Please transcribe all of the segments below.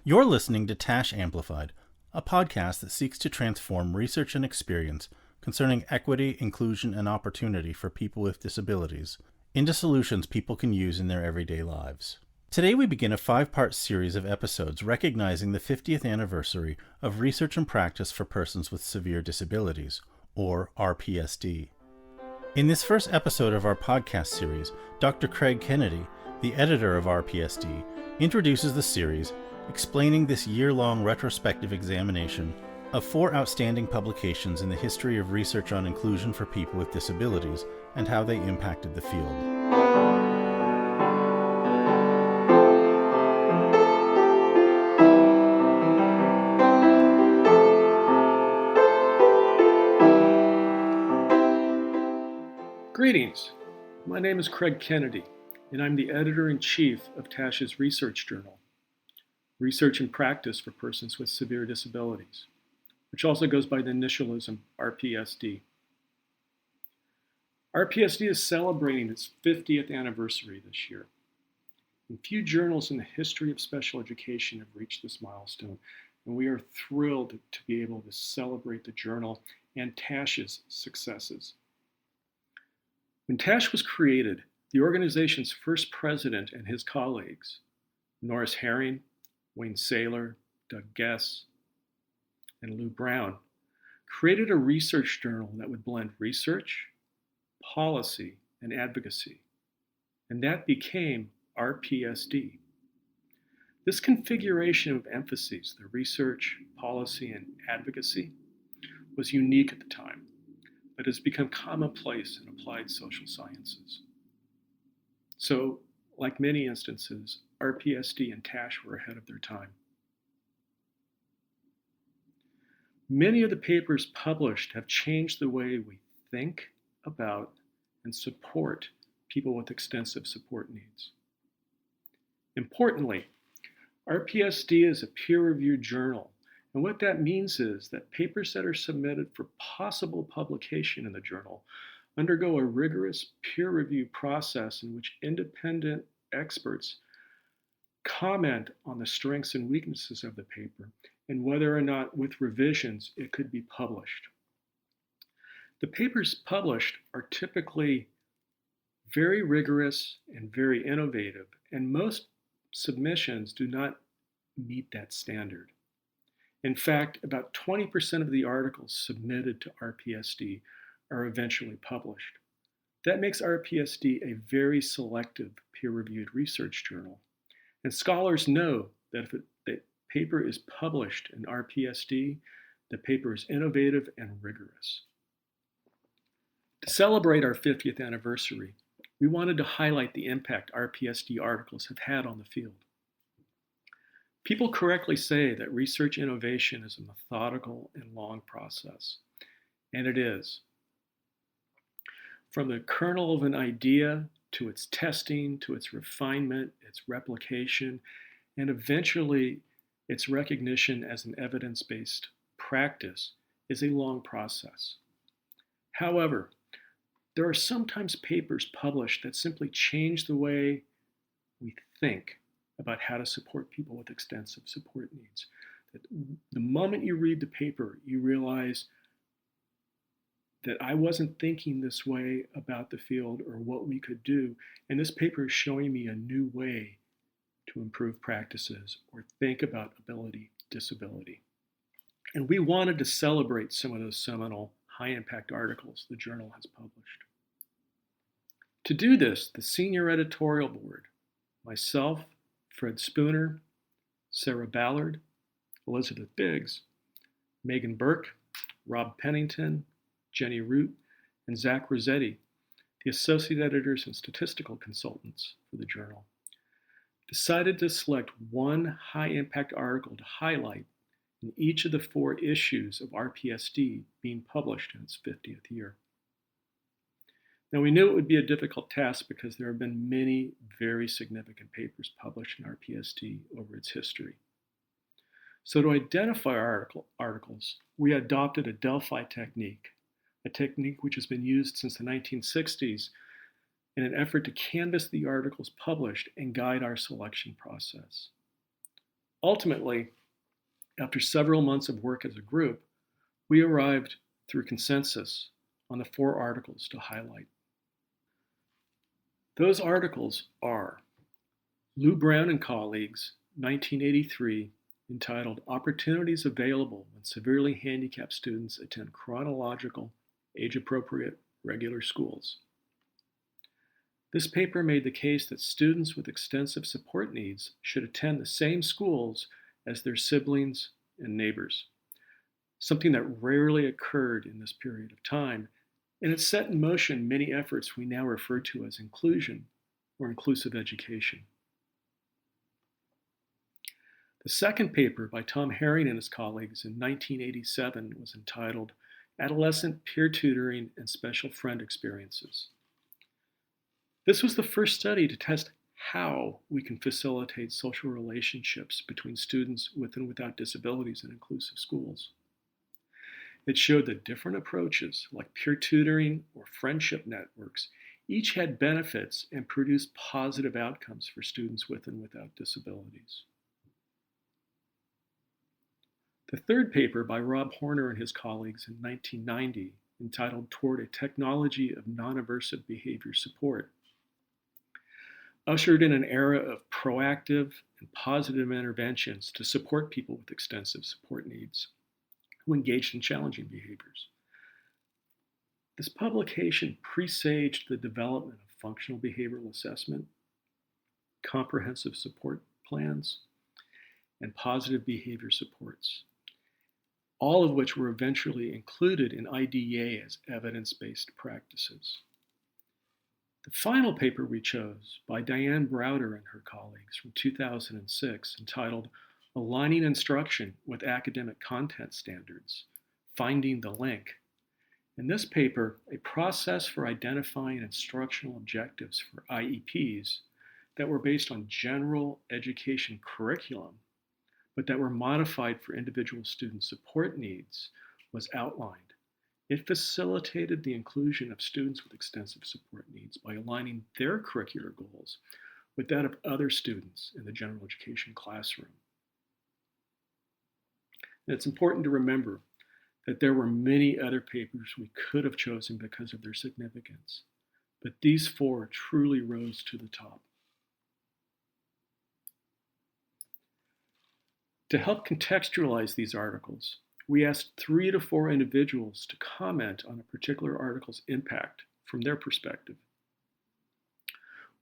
You're listening to TASH Amplified, a podcast that seeks to transform research and experience concerning equity, inclusion, and opportunity for people with disabilities into solutions people can use in their everyday lives. Today we begin a 5-part series of episodes recognizing the 50th anniversary of Research and Practice for Persons with Severe Disabilities, or RPSD. In this first episode of our podcast series, Dr. Craig Kennedy, the editor of RPSD, introduces the series, explaining this year-long retrospective examination of 4 outstanding publications in the history of research on inclusion for people with disabilities and how they impacted the field. Greetings. My name is Craig Kennedy, and I'm the editor-in-chief of TASH's research journal, Research and Practice for Persons with Severe Disabilities, which also goes by the initialism RPSD. RPSD is celebrating its 50th anniversary this year. And few journals in the history of special education have reached this milestone, and we are thrilled to be able to celebrate the journal and TASH's successes. When TASH was created, the organization's first president and his colleagues, Norris Herring, Wayne Saylor, Doug Guess, and Lou Brown, created a research journal that would blend research, policy, and advocacy, and that became RPSD. This configuration of emphases, the research, policy, and advocacy, was unique at the time, but has become commonplace in applied social sciences. So, like many instances, RPSD and TASH were ahead of their time. Many of the papers published have changed the way we think about and support people with extensive support needs. Importantly, RPSD is a peer-reviewed journal, and what that means is that papers that are submitted for possible publication in the journal undergo a rigorous peer review process in which independent experts comment on the strengths and weaknesses of the paper and whether or not, with revisions, it could be published. The papers published are typically very rigorous and very innovative, and most submissions do not meet that standard. In fact, about 20% of the articles submitted to RPSD are eventually published. That makes RPSD a very selective peer-reviewed research journal. And scholars know that if the paper is published in RPSD, the paper is innovative and rigorous. To celebrate our 50th anniversary, we wanted to highlight the impact RPSD articles have had on the field. People correctly say that research innovation is a methodical and long process, and it is. From the kernel of an idea to its testing, to its refinement, its replication, and eventually its recognition as an evidence-based practice is a long process. However, there are sometimes papers published that simply change the way we think about how to support people with extensive support needs. That the moment you read the paper, you realize that I wasn't thinking this way about the field or what we could do, and this paper is showing me a new way to improve practices or think about ability disability. And we wanted to celebrate some of those seminal high-impact articles the journal has published. To do this, the senior editorial board, myself, Fred Spooner, Sarah Ballard, Elizabeth Biggs, Megan Burke, Rob Pennington, Jenny Root, and Zach Rossetti, the associate editors and statistical consultants for the journal, decided to select one high-impact article to highlight in each of the 4 issues of RPSD being published in its 50th year. Now, we knew it would be a difficult task because there have been many very significant papers published in RPSD over its history. So to identify our articles, we adopted a Delphi technique, a technique which has been used since the 1960s in an effort to canvass the articles published and guide our selection process. Ultimately, after several months of work as a group, we arrived through consensus on the 4 articles to highlight. Those articles are Lou Brown and colleagues, 1983, entitled Opportunities Available When Severely Handicapped Students Attend Chronological, Age-Appropriate, Regular Schools. This paper made the case that students with extensive support needs should attend the same schools as their siblings and neighbors, something that rarely occurred in this period of time, and it set in motion many efforts we now refer to as inclusion or inclusive education. The second paper by Tom Herring and his colleagues in 1987 was entitled Adolescent Peer Tutoring and Special Friend Experiences. This was the first study to test how we can facilitate social relationships between students with and without disabilities in inclusive schools. It showed that different approaches, like peer tutoring or friendship networks, each had benefits and produced positive outcomes for students with and without disabilities. The third paper by Rob Horner and his colleagues in 1990, entitled Toward a Technology of Non-Aversive Behavior Support, ushered in an era of proactive and positive interventions to support people with extensive support needs who engaged in challenging behaviors. This publication presaged the development of functional behavioral assessment, comprehensive support plans, and positive behavior supports, all of which were eventually included in IDEA as evidence-based practices. The final paper we chose, by Diane Browder and her colleagues from 2006, entitled Aligning Instruction with Academic Content Standards, Finding the Link. In this paper, a process for identifying instructional objectives for IEPs that were based on general education curriculum, but that were modified for individual student support needs, was outlined. It facilitated the inclusion of students with extensive support needs by aligning their curricular goals with that of other students in the general education classroom. And it's important to remember that there were many other papers we could have chosen because of their significance, but these 4 truly rose to the top. To help contextualize these articles, we asked 3 to 4 individuals to comment on a particular article's impact from their perspective.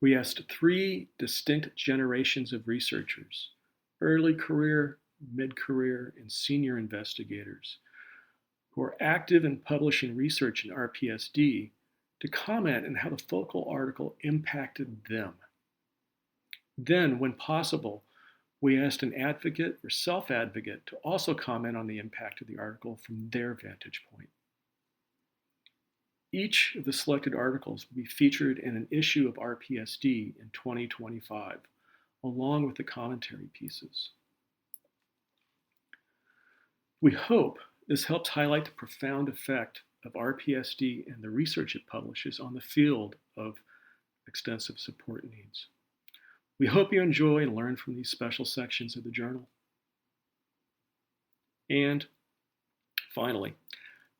We asked 3 distinct generations of researchers, early career, mid-career, and senior investigators, who are active in publishing research in RPSD, to comment on how the focal article impacted them. Then, when possible, we asked an advocate or self-advocate to also comment on the impact of the article from their vantage point. Each of the selected articles will be featured in an issue of RPSD in 2025, along with the commentary pieces. We hope this helps highlight the profound effect of RPSD and the research it publishes on the field of extensive support needs. We hope you enjoy and learn from these special sections of the journal. And finally,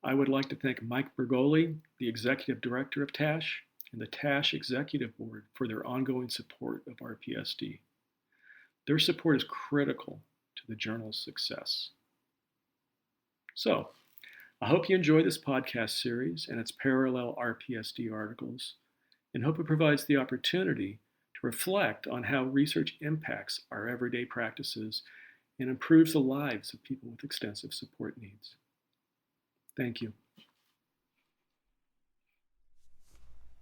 I would like to thank Mike Bergoli, the Executive Director of TASH, and the TASH Executive Board for their ongoing support of RPSD. Their support is critical to the journal's success. So, I hope you enjoy this podcast series and its parallel RPSD articles, and hope it provides the opportunity to reflect on how research impacts our everyday practices and improves the lives of people with extensive support needs. Thank you.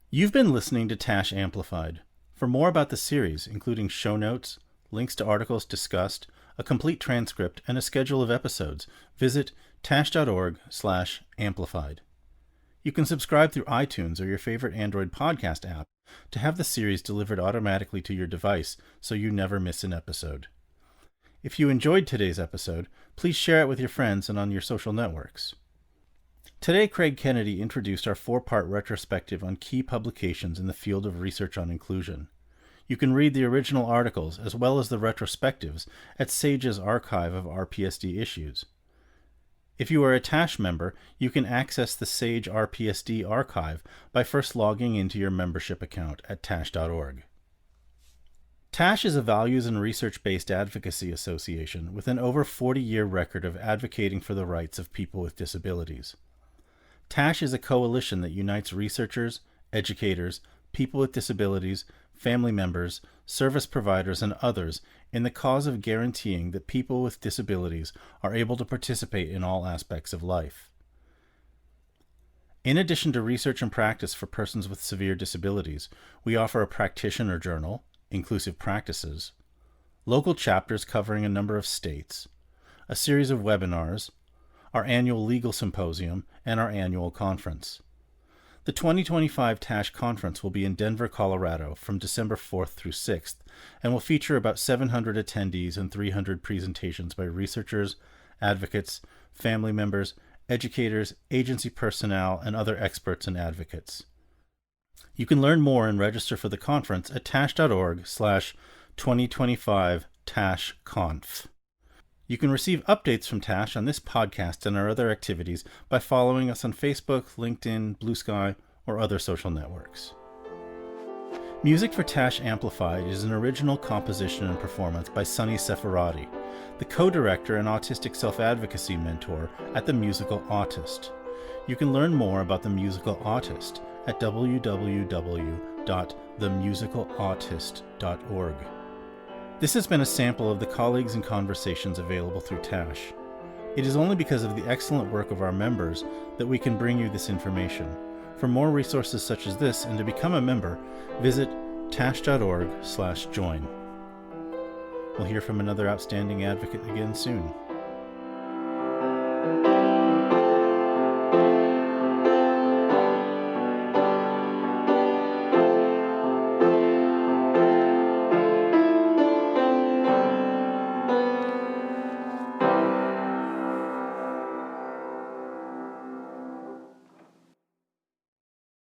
You've been listening to TASH Amplified. For more about the series, including show notes, links to articles discussed, a complete transcript, and a schedule of episodes, visit tash.org/amplified. You can subscribe through iTunes or your favorite Android podcast app to have the series delivered automatically to your device so you never miss an episode. If you enjoyed today's episode, please share it with your friends and on your social networks. Today, Craig Kennedy introduced our 4-part retrospective on key publications in the field of research on inclusion. You can read the original articles as well as the retrospectives at SAGE's archive of RPSD issues. If you are a TASH member, you can access the SAGE RPSD archive by first logging into your membership account at tash.org. TASH is a values and research-based advocacy association with an over 40-year record of advocating for the rights of people with disabilities. TASH is a coalition that unites researchers, educators, people with disabilities, family members, service providers, and others in the cause of guaranteeing that people with disabilities are able to participate in all aspects of life. In addition to research and practice for persons with severe disabilities, we offer a practitioner journal, Inclusive Practices, local chapters covering a number of states, a series of webinars, our annual legal symposium, and our annual conference. The 2025 TASH conference will be in Denver, Colorado from December 4th through 6th and will feature about 700 attendees and 300 presentations by researchers, advocates, family members, educators, agency personnel, and other experts and advocates. You can learn more and register for the conference at tash.org/2025TASHConf. You can receive updates from TASH on this podcast and our other activities by following us on Facebook, LinkedIn, Blue Sky, or other social networks. Music for TASH Amplified is an original composition and performance by Sunny Sefaradi, the co-director and autistic self-advocacy mentor at the Musical Autist. You can learn more about the Musical Autist at www.themusicalautist.org. This has been a sample of the colleagues and conversations available through TASH. It is only because of the excellent work of our members that we can bring you this information. For more resources such as this and to become a member, visit tash.org/join. We'll hear from another outstanding advocate again soon.